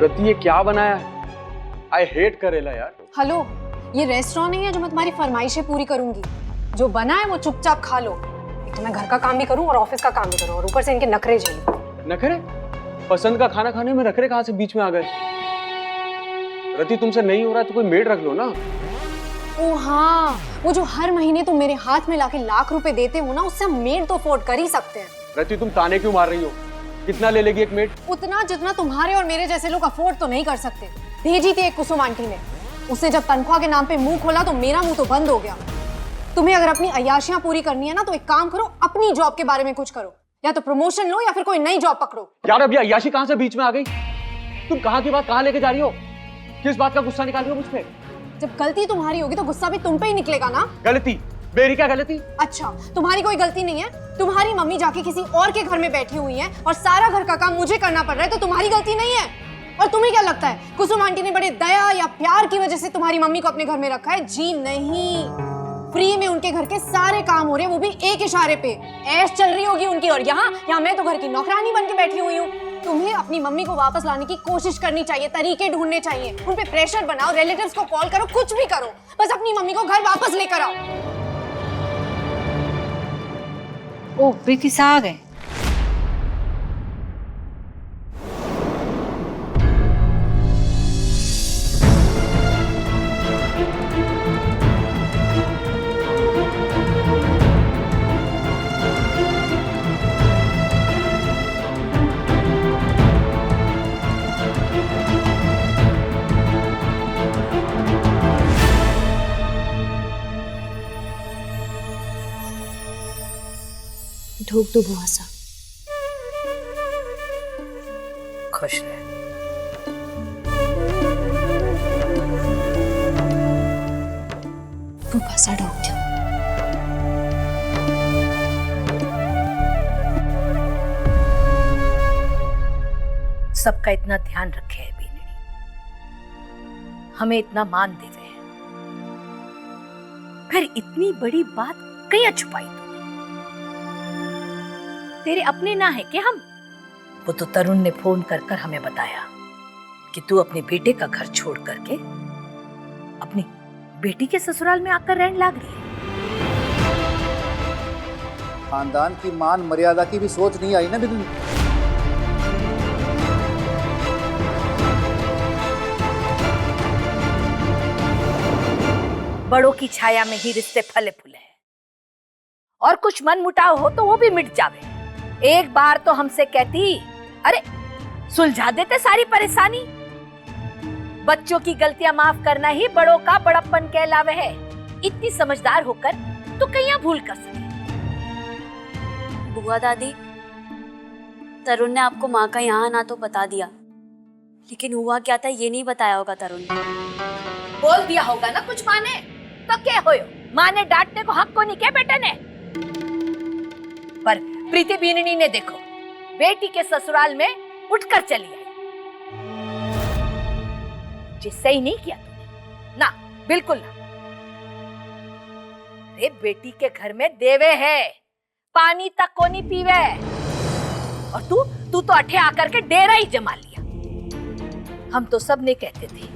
रति ये क्या बनाया है? आई हेट करेला यार। हेलो, ये रेस्टोरेंट नहीं है जो मैं तुम्हारी फरमाइशें पूरी करूंगी। जो बना है वो चुपचाप खा लो। एक तो मैं घर का काम भी करूं और ऑफिस का काम भी करूं और ऊपर से इनके नखरे झेलूं। नखरे? पसंद का खाना खाने में नखरे कहाँ से बीच में आ गए? रति तुमसे नहीं हो रहा है तो कोई मेड रख लो ना। ओ हाँ, वो जो हर महीने तुम मेरे हाथ में लाके लाख रुपए देते हो ना, उससे हम मेड तो अफोर्ड कर ही सकते हैं। रति तुम ताने क्यों मार रही हो? कितना ले लेगी एक मेड? उतना जितना तुम्हारे और मेरे जैसे लोग अफोर्ड तो नहीं कर सकते। भेजी थी एक कुसुम आंटी ने, उसने जब तनख्वाह के नाम पे मुंह खोला तो मेरा मुंह तो बंद हो गया। तुम्हें अगर अपनी अय्याशियां पूरी करनी है ना तो एक काम करो, अपनी जॉब के बारे में कुछ करो, या तो प्रमोशन लो या फिर कोई नई जॉब पकड़ो। यार अब ये अय्याशी कहाँ से बीच में आ गई? तुम कहाँ की बात कहाँ लेके जा रही हो? किस बात का गुस्सा निकाल रही हो मुझ पे? जब गलती तुम्हारी होगी तो गुस्सा भी तुम पे ही निकलेगा ना। गलती? मेरी क्या गलती? अच्छा, तुम्हारी कोई गलती नहीं है। तुम्हारी मम्मी जाके किसी और के घर में बैठी हुई है और सारा घर का काम मुझे करना पड़ रहा है, तो तुम्हारी गलती नहीं है। और तुम्हें क्या लगता है कुसुम आंटी ने बड़े दया या प्यार की वजह से तुम्हारी मम्मी को अपने घर में रखा है? जी नहीं, फ्री में उनके घर के सारे काम हो रहे हैं, वो भी एक इशारे पे। ऐश चल रही होगी उनकी, और यहाँ मैं तो घर की नौकरानी बन के बैठी हुई हूँ। तुम्हें अपनी मम्मी को वापस लाने की कोशिश करनी चाहिए, तरीके ढूंढने चाहिए, उन पे प्रेशर बनाओ, रिलेटिव्स को कॉल करो, कुछ भी करो, बस अपनी मम्मी को घर वापस लेकर आओ। ओ प्रीति सा आ गए। ढूक दो बुआ सा। खुश रहे। बुआ सा ढूक दो। सबका इतना ध्यान रखे है बीनड़ी, हमें इतना मान देवे है, फिर इतनी बड़ी बात कहीं छुपाई तूने? तेरे अपने ना है कि हम? वो तो तरुण ने फोन कर कर हमें बताया कि तू अपने बेटे का घर छोड़ करके अपनी बेटी के ससुराल में आकर रहने लग रही है। खानदान की मान मर्यादा की भी सोच नहीं आई ना बिल्कुल। बड़ों की छाया में ही रिश्ते फले फूले हैं, और कुछ मन मुटाव हो तो वो भी मिट जावे। एक बार तो हमसे कहती, अरे सुलझा देते सारी परेशानी। बच्चों की गलतियां माफ करना ही बड़ों का बड़प्पन कहलावे है। इतनी समझदार होकर तो कहीं भूल कर सके। बुआ दादी, तरुण ने आपको माँ का यहाँ आना तो बता दिया, लेकिन हुआ क्या था ये नहीं बताया होगा तरुण ने। बोल दिया होगा ना कुछ माँ ने, तो क्या होयो? माँ ने डांटने को हक को नहीं क्या बेटे ने? पर प्रीति बीननी ने देखो, बेटी के ससुराल में उठकर चली आई। जिससे ही नहीं किया तूने ना, बिल्कुल ना। रे बेटी के घर में देवे है, पानी तक को नहीं पीवे, और तू तो अठे आकर के डेरा ही जमा लिया। हम तो सब ने कहते थे,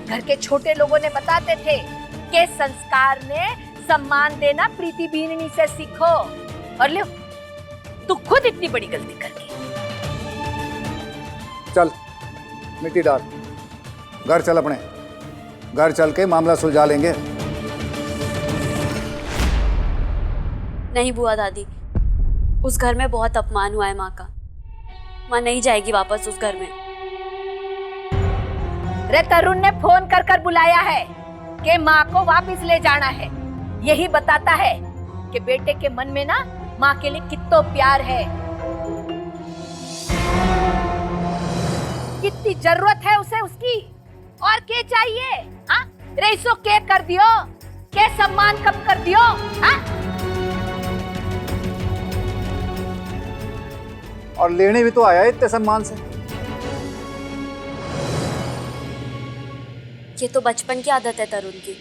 घर के छोटे लोगों ने बताते थे कि संस्कार ने सम्मान देना प्रीति बीननी से सीखो, और ले तू खुद इतनी बड़ी गलती कर गई। चल मिट्टी डाल, घर चल, अपने घर चल के मामला सुलझा लेंगे। नहीं बुआ दादी, उस घर में बहुत अपमान हुआ है माँ का। माँ नहीं जाएगी वापस उस घर में। रे तरुण ने फोन कर कर बुलाया है कि माँ को वापस ले जाना है। यही बताता है कि बेटे के मन में ना माँ के लिए कितना प्यार है, कितनी जरूरत है उसे उसकी, और क्या चाहिए? हाँ, रेसो के कर दियो, के सम्मान कम कर दियो। हाँ, और लेने भी तो आया इतने सम्मान से। ये तो बचपन की आदत है तरुण की,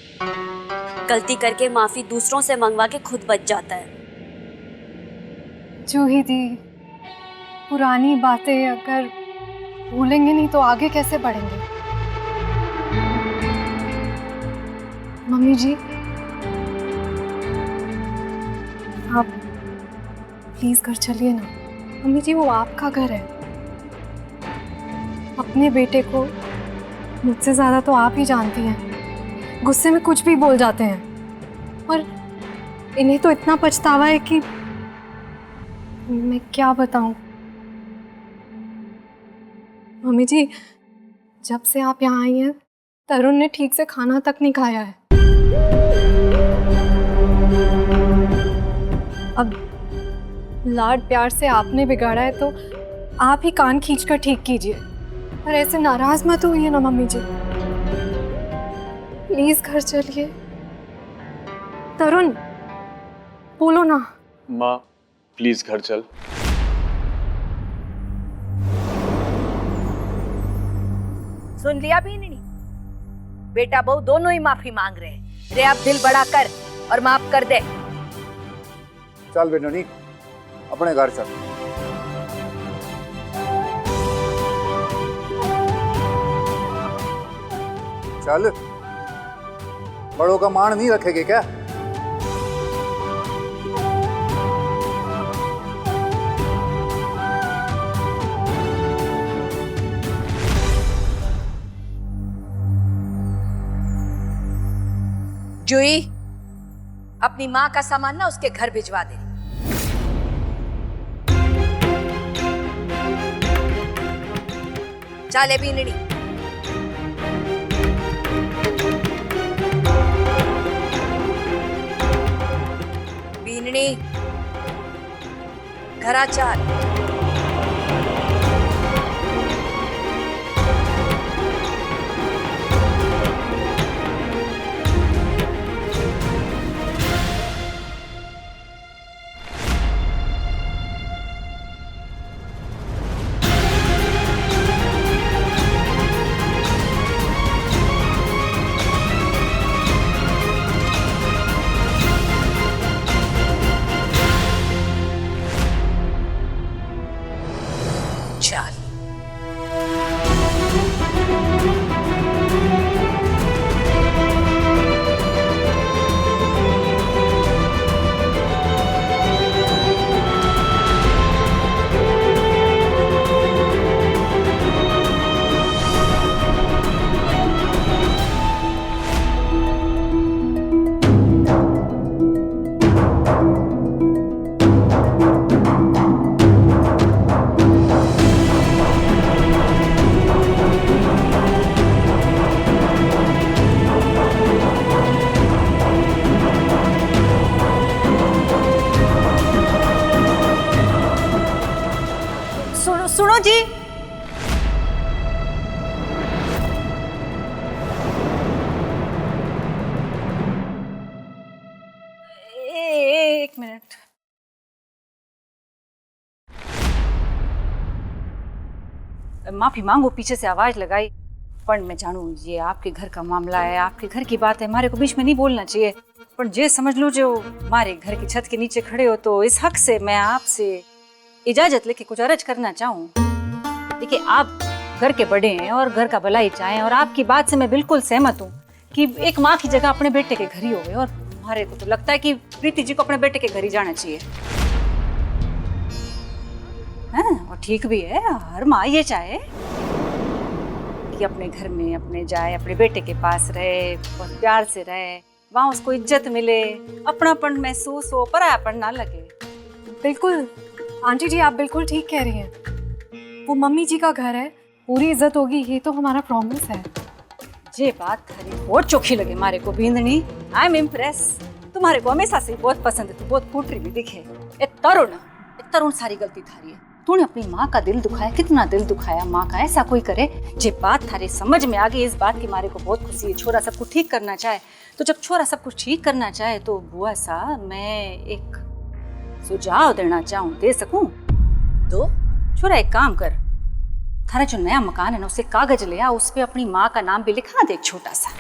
गलती करके माफी दूसरों से मंगवा के खुद बच जाता है। जूही दी, पुरानी बातें अगर भूलेंगे नहीं तो आगे कैसे बढ़ेंगे? मम्मी जी, आप प्लीज घर चलिए ना। मम्मी जी, वो आपका घर है। अपने बेटे को मुझसे ज्यादा तो आप ही जानती हैं। गुस्से में कुछ भी बोल जाते हैं और इन्हें तो इतना पछतावा है कि मैं क्या बताऊं। मम्मी जी, जब से आप यहाँ आई हैं, तरुण ने ठीक से खाना तक नहीं खाया है। अब लाड प्यार से आपने बिगाड़ा है तो आप ही कान खींचकर ठीक कीजिए। पर ऐसे नाराज मत होइए ना मम्मी जी। प्लीज घर चलिए। तरुण, बोलो ना। माँ प्लीज घर चल। सुन लिया भी नहीं? बेटा बहू दोनों ही माफी मांग रहे हैं। रे, आप दिल बड़ा कर और माफ कर दे। चल बेनोनी, अपने घर चल। चल, बड़ों का मान नहीं रखेगे क्या? जुई, अपनी माँ का सामान ना उसके घर भिजवा दे। चाले बीनड़ी। बीनड़ी, घरा चाल। चाल। सुनो जी, एक मिनट। माफी मांगो, पीछे से आवाज लगाई, पर मैं जानू ये आपके घर का मामला है, आपके घर की बात है, हमारे को बीच में नहीं बोलना चाहिए। पर जे समझ लो जो हमारे घर की छत के नीचे खड़े हो, तो इस हक से मैं आपसे इजाजत लेके कुछ अर्ज करना चाहूँ। देखिए, आप घर के बड़े हैं और घर का भलाई चाहें, और आपकी बात से मैं बिल्कुल सहमत हूँ कि एक माँ की जगह अपने बेटे के घर ही हो गए, और हमारे को तो लगता है कि प्रीति जी को अपने बेटे के घर ही जाना चाहिए। हाँ, और ठीक भी है, हर माँ ये चाहे कि अपने घर में अपने जाए, अपने बेटे के पास रहे, बहुत प्यार से रहे, वहाँ उसको इज्जत मिले, अपनापन महसूस हो, परायापन ना लगे। बिल्कुल आंटी जी, आप बिल्कुल ठीक कह रही हैं। वो मम्मी जी का घर है, पूरी इज्जत होगी, ये तो हमारा प्रॉमिस है। ये बात खरी बहुत चोखी लगे मारे को बींदनी। I am impress. तुम्हारे को हमेशा से बहुत पसंद है, तू बहुत फुटरी भी दिखे। ए तरुण सारी गलती थारी है। तूने अपनी माँ का दिल दुखाया, कितना दिल दुखाया माँ का, ऐसा कोई करे। जे बात थारे समझ में आ गई, इस बात की मारे को बहुत खुशी है। छोरा सब कुछ ठीक करना चाहे, तो जब छोरा सब कुछ ठीक करना चाहे तो बुआ सा मैं एक सुझाव देना चाहूँ, दे सकूं? दो। छोरा एक काम कर, थारा जो नया मकान है ना, उसे कागज ले आ, उस पे अपनी माँ का नाम भी लिखा दे, एक छोटा सा।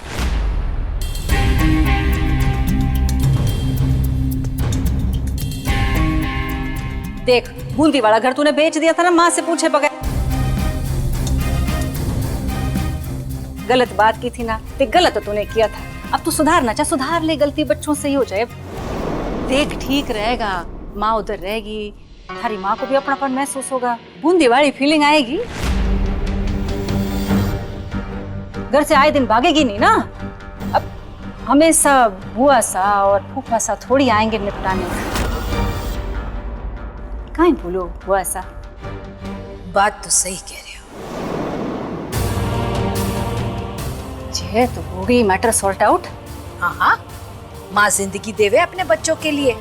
देख, बूंदी वाला घर तूने बेच दिया था ना माँ से पूछे बगैर। गलत बात की थी ना, ते गलत तो तूने किया था। अब तू सुधारना चाह, सुधार ले, गलती बच्चों से ही हो जाए। देख ठीक रहेगा, माँ उधर रहेगी, थारी माँ को भी अपनापन महसूस होगा, बूंदी वाली फीलिंग आएगी। घर से आए दिन भागेगी नहीं ना। अब हमेशा बुआ सा और फूफा सा थोड़ी आएंगे निपटाने। कहीं भूलो बुआ सा। बात तो सही कह रहे हो। जे तो हो गई मैटर सॉर्ट आउट। हाँ हाँ, माँ जिंदगी देवे अपने बच्चों के लिए,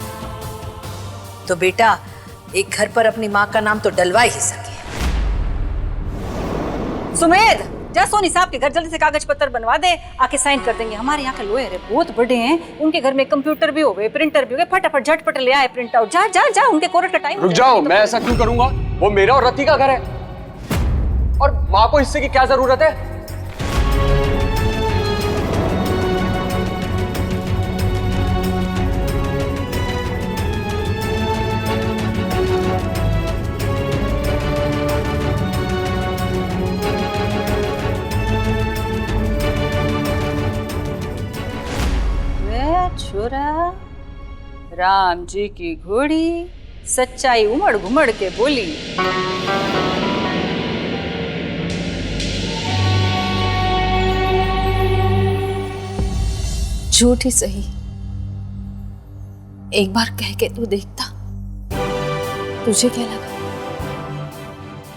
तो बेटा एक घर पर अपनी माँ का नाम तो डलवा ही सके। सुमेध, जा सोनी साहब के घर जल्दी से कागज पत्र बनवा दे, आके साइन कर देंगे। हमारे यहाँ के लॉयर है बहुत बड़े हैं, उनके घर में कंप्यूटर भी हो गए, प्रिंटर भी हो गए, फटाफट झटपट ले आए प्रिंट आउट। जा जा जा, उनके कोर्ट का टाइम। रुक जाओ, मैं ऐसा क्यों करूंगा? वो मेरा और रति का घर है, और माँ को हिस्से की क्या जरूरत है? छोरा, राम जी की घोड़ी सच्चाई उमड़ घुमड़ के बोली। झूठ ही सही, एक बार कह के तू देखता। तुझे क्या लगा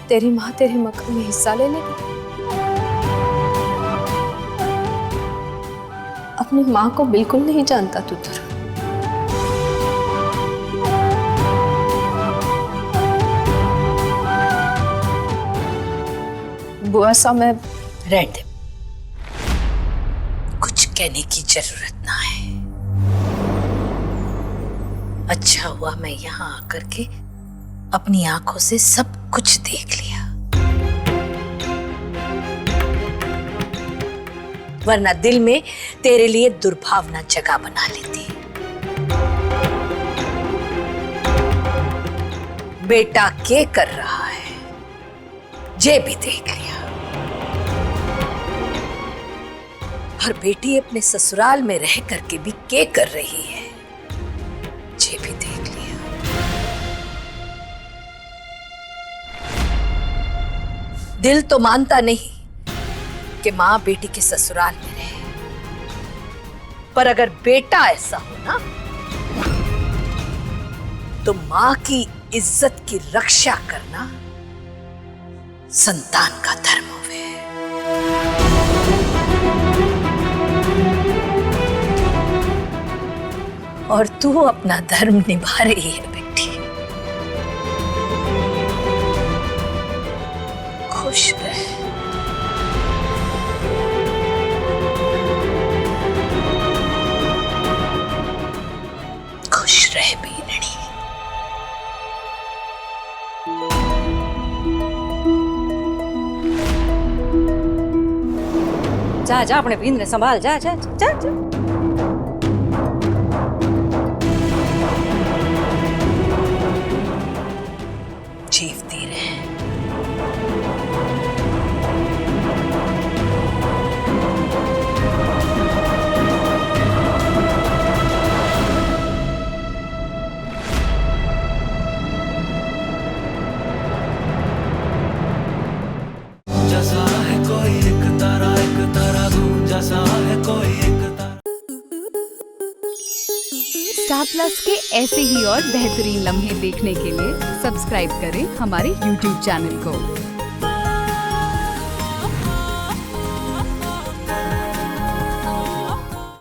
तेरी माँ तेरे मकान में हिस्सा ले लेगी? अपनी माँ को बिल्कुल नहीं जानता तू तो। बुआ सा, मैं रहने दे, कुछ कहने की जरूरत ना है। अच्छा हुआ मैं यहाँ आकर के अपनी आंखों से सब कुछ देख लिया, वरना दिल में तेरे लिए दुर्भावना जगह बना लेती। बेटा क्या कर रहा है ये भी देख लिया, और बेटी अपने ससुराल में रह करके भी क्या कर रही है ये भी देख लिया। दिल तो मानता नहीं कि माँ बेटी के ससुराल में रहे, पर अगर बेटा ऐसा हो ना, तो माँ की इज्जत की रक्षा करना संतान का धर्म होवे। और तू अपना धर्म निभा रही है बेटी। खुश रह। खुश रह बीनड़ी। जा जा, अपने बीन ने संभाल, जा जा जा जा। जीवती रहे। जैसा है कोई एक तारा दूं, जैसा है कोई एक तारा। स्टार प्लस के ऐसे ही और बेहतरीन लम्हे देखने के लिए सब्सक्राइब करें हमारे YouTube चैनल को।